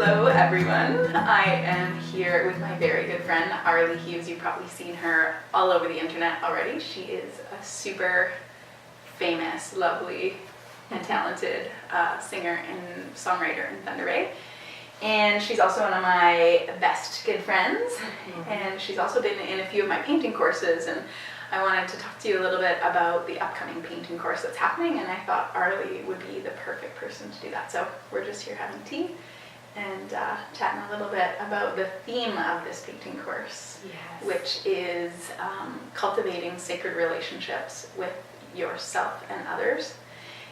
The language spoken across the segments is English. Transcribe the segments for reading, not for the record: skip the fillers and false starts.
Hello everyone, I am here with my very good friend Arlie Hughes. You've probably seen her all over the internet already. She is a super famous, lovely and talented singer and songwriter in Thunder Bay. And she's also one of my best good friends, and she's also been in a few of my painting courses, and I wanted to talk to you a little bit about the upcoming painting course that's happening, and I thought Arlie would be the perfect person to do that. So we're just here having tea and chatting a little bit about the theme of this painting course, yes, which is cultivating sacred relationships with yourself and others.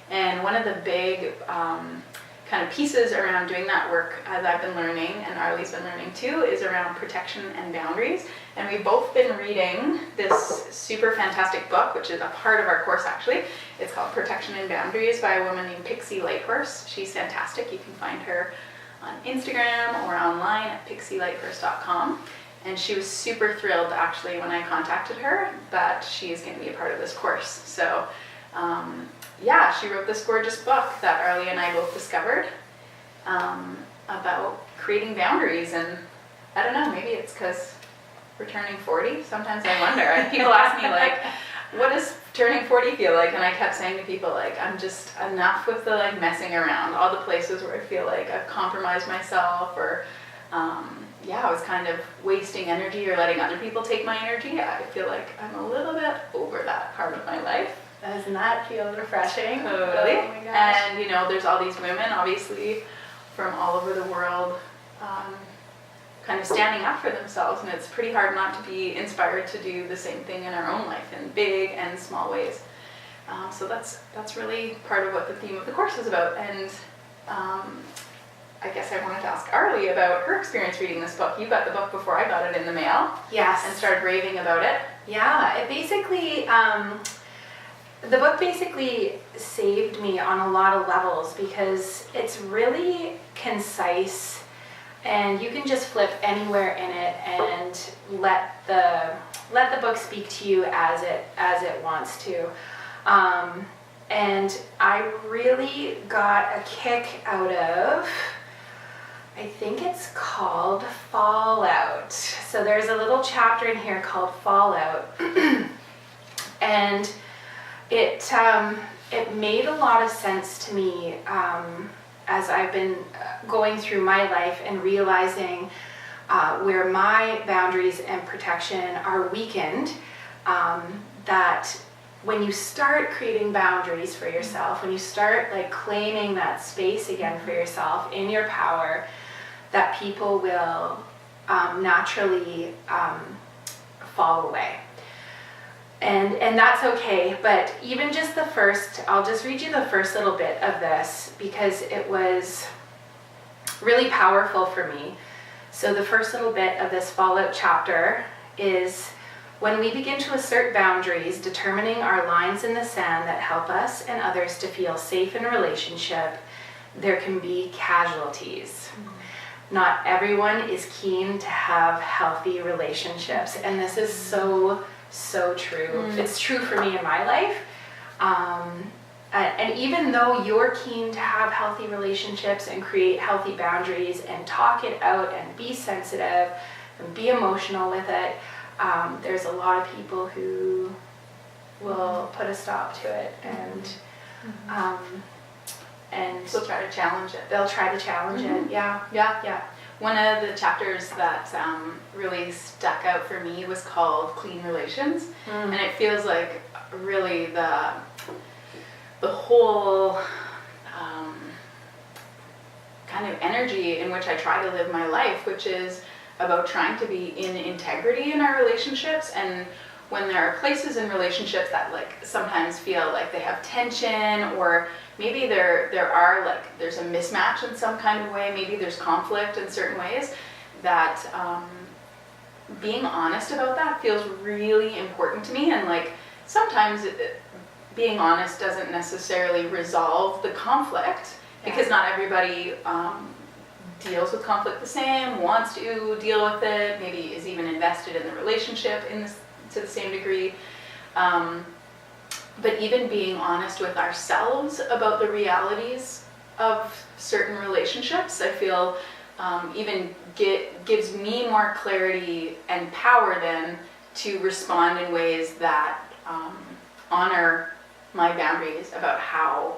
And one of the big kind of pieces around doing that work, as I've been learning and Arlie's been learning too, is around protection and boundaries. And we've both been reading this super fantastic book, which is a part of our course actually. It's called Protection and Boundaries by a woman named Pixie Lighthorse. She's fantastic. You can find her on Instagram or online at pixielighthorse.com. And she was super thrilled actually when I contacted her that she is going to be a part of this course. So yeah, she wrote this gorgeous book that Arlie and I both discovered about creating boundaries. And I don't know, maybe it's because we're turning 40. Sometimes I wonder. People ask me like, what does turning 40 feel like? And I kept saying to people like, I'm just enough with the like messing around, all the places where I feel like I've compromised myself, or yeah, I was kind of wasting energy or letting other people take my energy. I feel like I'm a little bit over that part of my life. Doesn't that feel refreshing? Totally. Oh my gosh. And you know, there's all these women obviously from all over the world kind of standing up for themselves, and it's pretty hard not to be inspired to do the same thing in our own life in big and small ways. So that's really part of what the theme of the course is about. And I guess I wanted to ask Arlie about her experience reading this book. You got the book before I got it in the mail. Yes. And started raving about it. Yeah, it basically, the book basically saved me on a lot of levels because it's really concise, and you can just flip anywhere in it and let the book speak to you as it wants to. And I really got a kick out of, I think it's called Fallout. So there's a little chapter in here called Fallout, and it made a lot of sense to me as I've been going through my life and realizing where my boundaries and protection are weakened, that when you start creating boundaries for yourself, when you start like claiming that space again for yourself in your power, that people will naturally fall away. And that's okay, but even just I'll just read you the first little bit of this because it was really powerful for me. So the first little bit of this Fallout chapter is, when we begin to assert boundaries, determining our lines in the sand that help us and others to feel safe in a relationship, there can be casualties. Not everyone is keen to have healthy relationships, and this is so true. It's true for me in my life. And even though you're keen to have healthy relationships and create healthy boundaries and talk it out and be sensitive and be emotional with it, there's a lot of people who will put a stop to it, and They'll try to challenge it. They'll try to challenge it. Yeah. One of the chapters that really stuck out for me was called Clean Relations, and it feels like really the whole kind of energy in which I try to live my life, which is about trying to be in integrity in our relationships. And when there are places in relationships that like sometimes feel like they have tension, or maybe there's a mismatch in some kind of way, maybe there's conflict in certain ways, that being honest about that feels really important to me. And like sometimes being honest doesn't necessarily resolve the conflict, because not everybody deals with conflict the same, wants to deal with it, maybe is even invested in the relationship to the same degree. But even being honest with ourselves about the realities of certain relationships, I feel even gives me more clarity and power then to respond in ways that honor my boundaries about how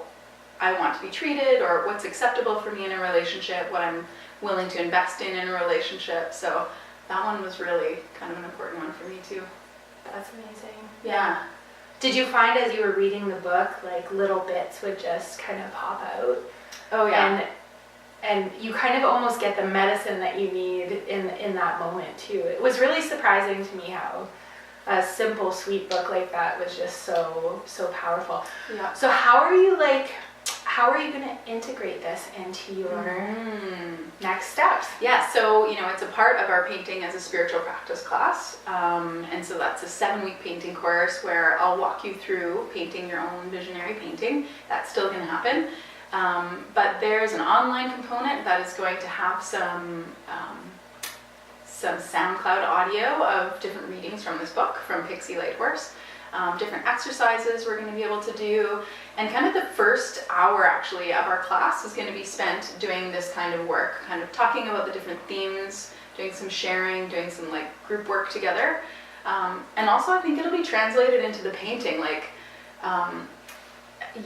I want to be treated, or what's acceptable for me in a relationship, what I'm willing to invest in a relationship. So that one was really kind of an important one for me too. That's amazing. Yeah. Did you find as you were reading the book, like little bits would just kind of pop out? Oh yeah. And you kind of almost get the medicine that you need in that moment too. It was really surprising to me how a simple, sweet book like that was just so powerful. Yeah. So how are you going to integrate this into your next steps? Yeah, so it's a part of our painting as a spiritual practice class, and so that's a 7-week painting course where I'll walk you through painting your own visionary painting. That's still going to happen, but there's an online component that is going to have some SoundCloud audio of different readings from this book from Pixie Lighthorse. Different exercises we're going to be able to do, and kind of the first hour actually of our class is going to be spent doing this kind of work, kind of talking about the different themes, doing some sharing, doing some like group work together, and also I think it'll be translated into the painting. Like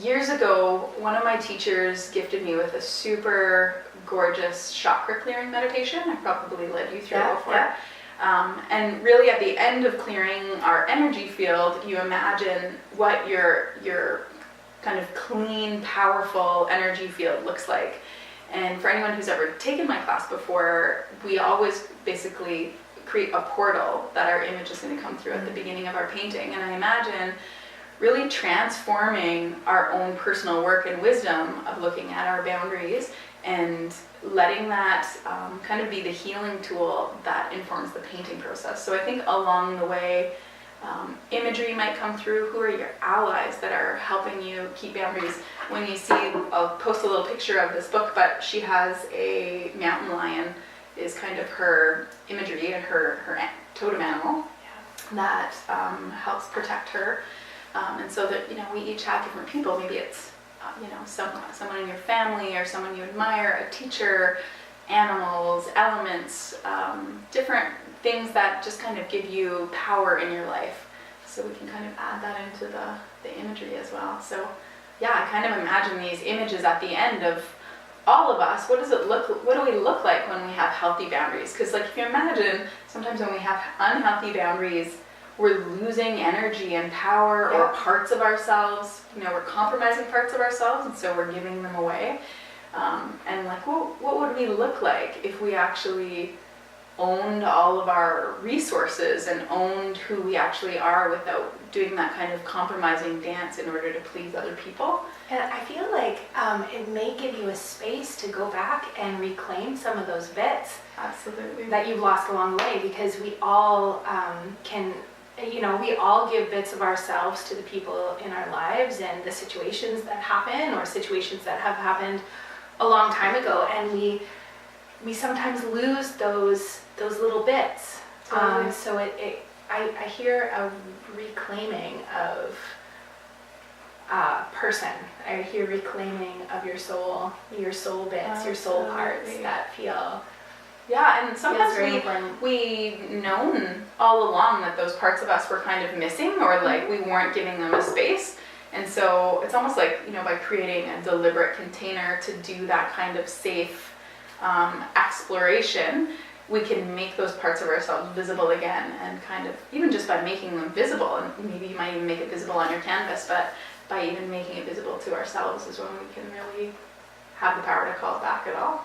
years ago, one of my teachers gifted me with a super gorgeous chakra clearing meditation. I probably led you through it before. Yeah. And really at the end of clearing our energy field, you imagine what your kind of clean, powerful energy field looks like. And for anyone who's ever taken my class before, we always basically create a portal that our image is going to come through at the beginning of our painting. And I imagine really transforming our own personal work and wisdom of looking at our boundaries and letting that kind of be the healing tool that informs the painting process. So I think along the way, imagery might come through. Who are your allies that are helping you keep boundaries? When you see, I'll post a little picture of this book, but she has a mountain lion is kind of her imagery and her totem animal that helps protect her. And so that, we each have different people. Maybe it's someone in your family or someone you admire, a teacher, animals, elements, different things that just kind of give you power in your life. So we can kind of add that into the imagery as well. So yeah, I kind of imagine these images at the end of all of us. What do we look like when we have healthy boundaries? Because like if you imagine, sometimes when we have unhealthy boundaries, we're losing energy and power or parts of ourselves. We're compromising parts of ourselves, and so we're giving them away. And like, what would we look like if we actually owned all of our resources and owned who we actually are without doing that kind of compromising dance in order to please other people? And I feel like it may give you a space to go back and reclaim some of those bits. Absolutely. That you've lost along the way, because we all we all give bits of ourselves to the people in our lives and the situations that happen or situations that have happened a long time ago, and we sometimes lose those little bits. Totally. So I hear a reclaiming of person. I hear reclaiming of your soul bits, your soul parts that feel. Yeah, and sometimes we've known all along that those parts of us were kind of missing, or like we weren't giving them a space. And so it's almost like, by creating a deliberate container to do that kind of safe exploration, we can make those parts of ourselves visible again, and kind of, even just by making them visible, and maybe you might even make it visible on your canvas, but by even making it visible to ourselves is when we can really have the power to call it back at all.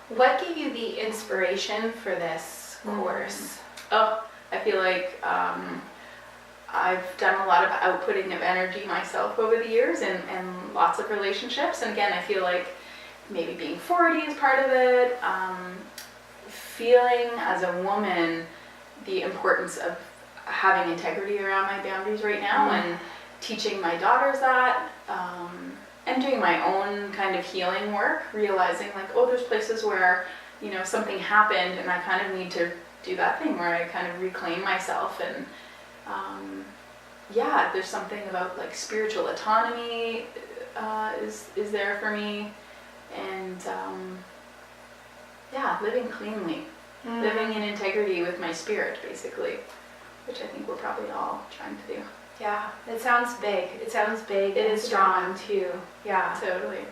What gave you the inspiration for this course? Oh, I feel like I've done a lot of outputting of energy myself over the years and lots of relationships. And again, I feel like maybe being 40 is part of it. Feeling as a woman the importance of having integrity around my boundaries right now, and teaching my daughters that. And doing my own kind of healing work, realizing like, there's places where, something happened and I kind of need to do that thing where I kind of reclaim myself. And there's something about like spiritual autonomy is there for me. And yeah, living cleanly, living in integrity with my spirit, basically, which I think we're probably all trying to do. Yeah, it sounds big. It sounds big It and is strong too. Yeah. Totally.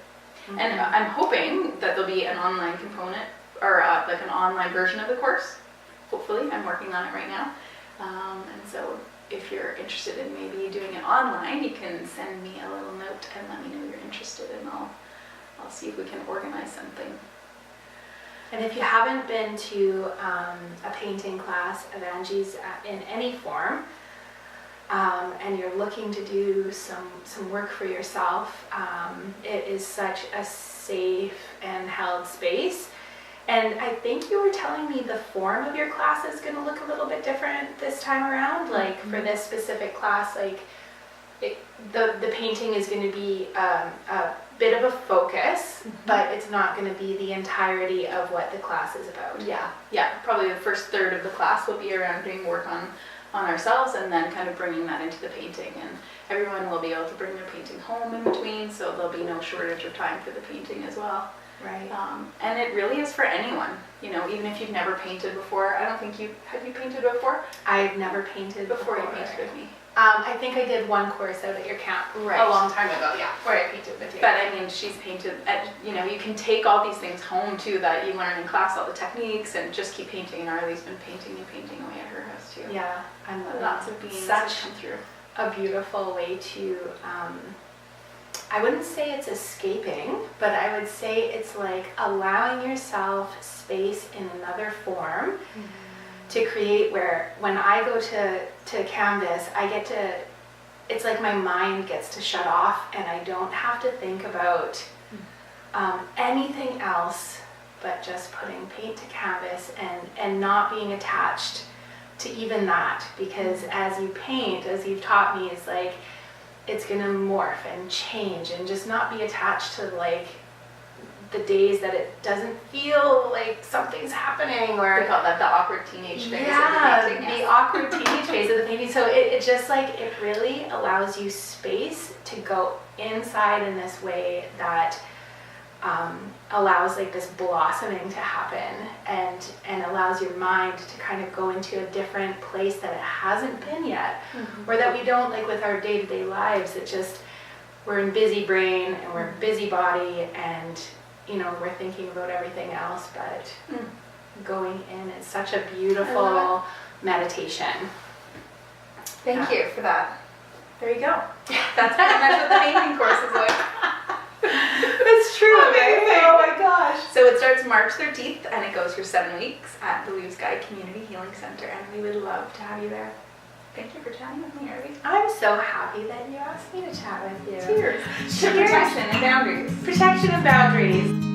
And I'm hoping that there'll be an online component or like an online version of the course. Hopefully, I'm working on it right now. And so if you're interested in maybe doing it online, you can send me a little note and let me know you're interested, and I'll see if we can organize something. And if you haven't been to a painting class of Angie's in any form, and you're looking to do some work for yourself, it is such a safe and held space. And I think you were telling me the form of your class is going to look a little bit different this time around. Like for this specific class, like the painting is going to be a bit of a focus, but it's not going to be the entirety of what the class is about. Yeah, probably the first third of the class will be around doing work on ourselves, and then kind of bringing that into the painting. And everyone will be able to bring their painting home in between, so there'll be no shortage of time for the painting as well. Right. And it really is for anyone, you know, even if you've never painted before. I don't think have you painted before? I've never painted before you painted with me. I think I did one course out at your camp a long time ago, where I painted with you. But I mean, she's painted, you know, you can take all these things home too that you learn in class, all the techniques, and just keep painting. And Arlie's been painting away at her house too. Yeah, I'm lots of beans such come through. A beautiful way to, I wouldn't say it's escaping, but I would say it's like allowing yourself space in another form to create, where when I go to canvas, I get to, it's like my mind gets to shut off and I don't have to think about anything else but just putting paint to canvas and not being attached to even that, because as you paint, as you've taught me, is like it's gonna morph and change, and just not be attached to like the days that it doesn't feel like something's happening, or we call that the awkward teenage phase of the painting. The awkward teenage phase of the painting. So it just like, it really allows you space to go inside in this way that allows like this blossoming to happen, and allows your mind to kind of go into a different place that it hasn't been yet, or that we don't, like with our day-to-day lives, it just, we're in busy brain and we're busy body, and you know, we're thinking about everything else, but going in is such a beautiful meditation. Thank you for that. There you go. That's pretty much what the painting course is like. It's true. Amazing. Oh my gosh. So it starts March 13th and it goes for 7 weeks at the Blue Sky Community Healing Center, and we would love to have you there. Thank you for chatting with me, Arlie. I'm so happy that you asked me to chat with you. Cheers. Cheers. Protection and boundaries. Protection and boundaries.